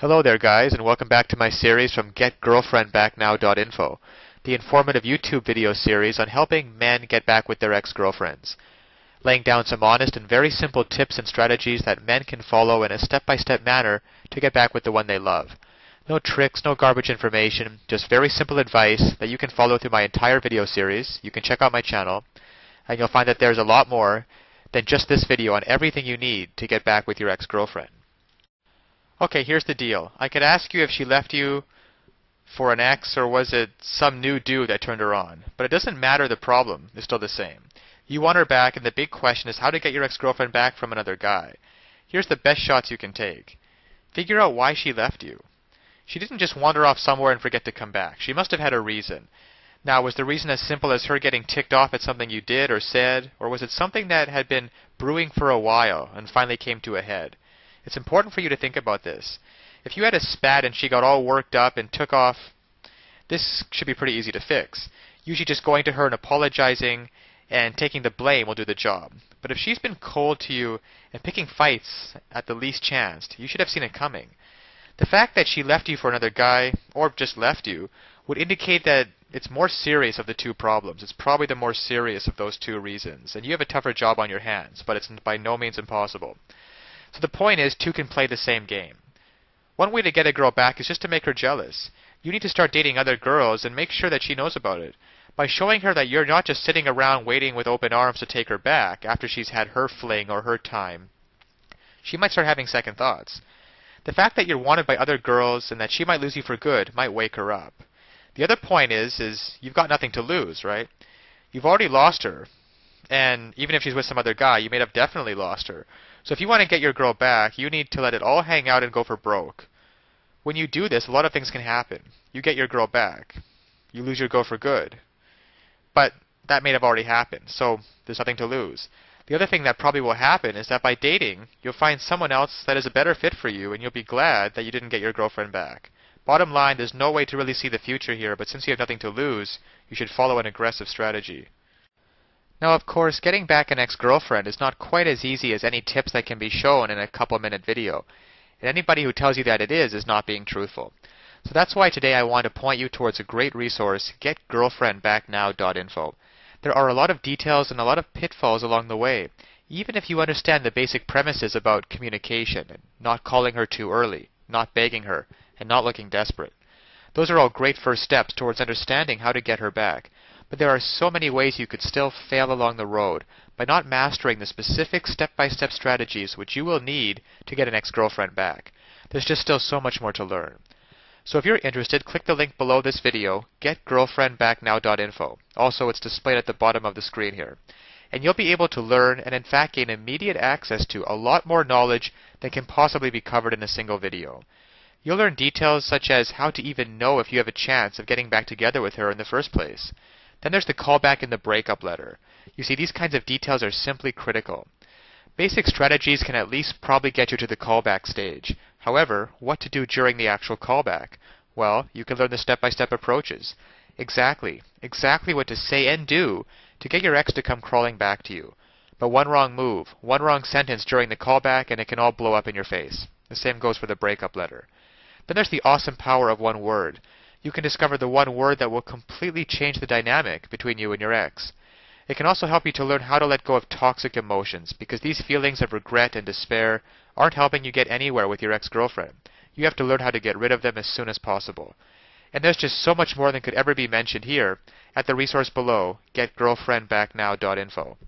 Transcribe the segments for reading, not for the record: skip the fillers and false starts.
Hello there guys, and welcome back to my series from getgirlfriendbacknow.info, the informative YouTube video series on helping men get back with their ex-girlfriends, laying down some honest and very simple tips and strategies that men can follow in a step-by-step manner to get back with the one they love. No tricks, no garbage information, just very simple advice that you can follow through my entire video series. You can check out my channel, and you'll find that there's a lot more than just this video on everything you need to get back with your ex-girlfriend. Okay, here's the deal. I could ask you if she left you for an ex or was it some new dude that turned her on. But it doesn't matter, the problem is still the same. You want her back, and the big question is how to get your ex-girlfriend back from another guy. Here's the best shots you can take. Figure out why she left you. She didn't just wander off somewhere and forget to come back. She must have had a reason. Now, was the reason as simple as her getting ticked off at something you did or said, or was it something that had been brewing for a while and finally came to a head? It's important for you to think about this. If you had a spat and she got all worked up and took off, this should be pretty easy to fix. Usually just going to her and apologizing and taking the blame will do the job. But if she's been cold to you and picking fights at the least chance, you should have seen it coming. The fact that she left you for another guy, or just left you, would indicate that it's more serious of the two problems. It's probably the more serious of those two reasons. And you have a tougher job on your hands, but it's by no means impossible. So the point is, two can play the same game. One way to get a girl back is just to make her jealous. You need to start dating other girls and make sure that she knows about it. By showing her that you're not just sitting around waiting with open arms to take her back after she's had her fling or her time, she might start having second thoughts. The fact that you're wanted by other girls and that she might lose you for good might wake her up. The other point is you've got nothing to lose, right? You've already lost her. And even if she's with some other guy, you may have definitely lost her. So if you want to get your girl back, you need to let it all hang out and go for broke. When you do this, a lot of things can happen. You get your girl back. You lose your girl for good. But that may have already happened, so there's nothing to lose. The other thing that probably will happen is that by dating, you'll find someone else that is a better fit for you, and you'll be glad that you didn't get your girlfriend back. Bottom line, there's no way to really see the future here, but since you have nothing to lose, you should follow an aggressive strategy. Now, of course, getting back an ex-girlfriend is not quite as easy as any tips that can be shown in a couple-minute video. And anybody who tells you that it is not being truthful. So that's why today I want to point you towards a great resource, getgirlfriendbacknow.info. There are a lot of details and a lot of pitfalls along the way, even if you understand the basic premises about communication, and not calling her too early, not begging her, and not looking desperate. Those are all great first steps towards understanding how to get her back. But there are so many ways you could still fail along the road by not mastering the specific step-by-step strategies which you will need to get an ex-girlfriend back. There's just still so much more to learn. So if you're interested, click the link below this video, getgirlfriendbacknow.info. Also, it's displayed at the bottom of the screen here. And you'll be able to learn and in fact gain immediate access to a lot more knowledge than can possibly be covered in a single video. You'll learn details such as how to even know if you have a chance of getting back together with her in the first place. Then there's the callback and the breakup letter. You see, these kinds of details are simply critical. Basic strategies can at least probably get you to the callback stage. However, what to do during the actual callback? Well, you can learn the step-by-step approaches. Exactly what to say and do to get your ex to come crawling back to you. But one wrong move, one wrong sentence during the callback, and it can all blow up in your face. The same goes for the breakup letter. Then there's the awesome power of one word. You can discover the one word that will completely change the dynamic between you and your ex. It can also help you to learn how to let go of toxic emotions, because these feelings of regret and despair aren't helping you get anywhere with your ex-girlfriend. You have to learn how to get rid of them as soon as possible. And there's just so much more than could ever be mentioned here at the resource below, getgirlfriendbacknow.info.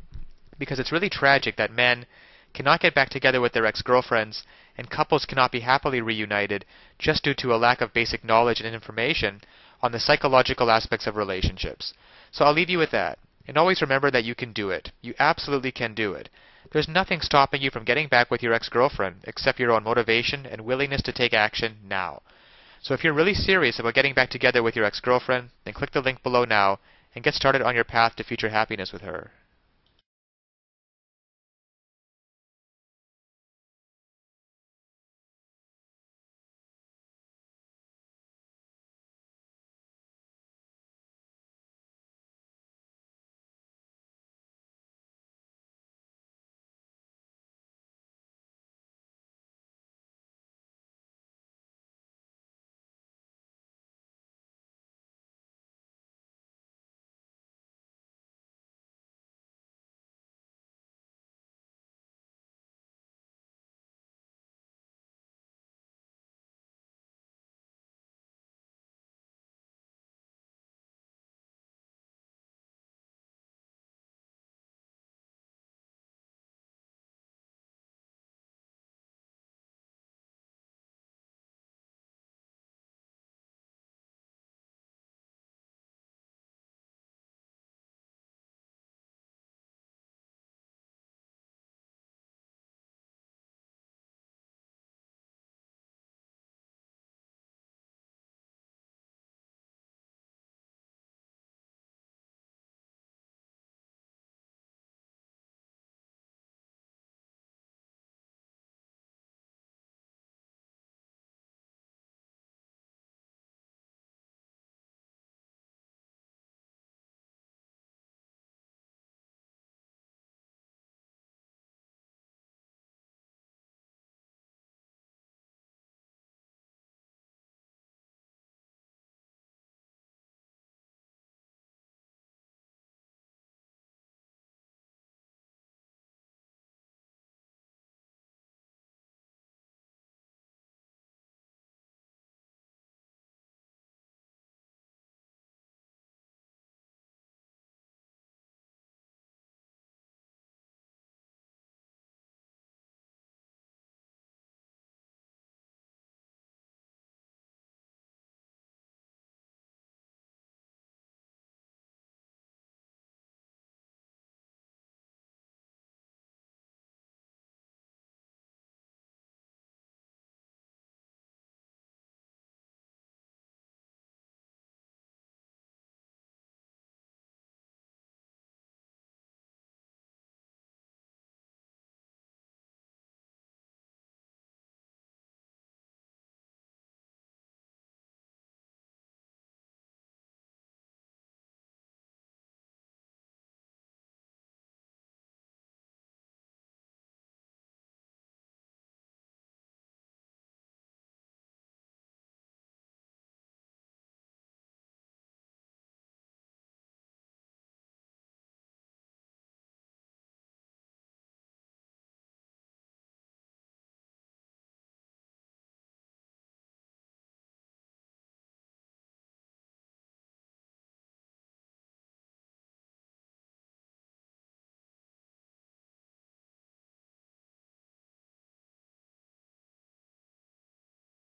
Because it's really tragic that men cannot get back together with their ex-girlfriends, and couples cannot be happily reunited just due to a lack of basic knowledge and information on the psychological aspects of relationships. So I'll leave you with that. And always remember that you can do it. You absolutely can do it. There's nothing stopping you from getting back with your ex-girlfriend except your own motivation and willingness to take action now. So if you're really serious about getting back together with your ex-girlfriend, then click the link below now and get started on your path to future happiness with her.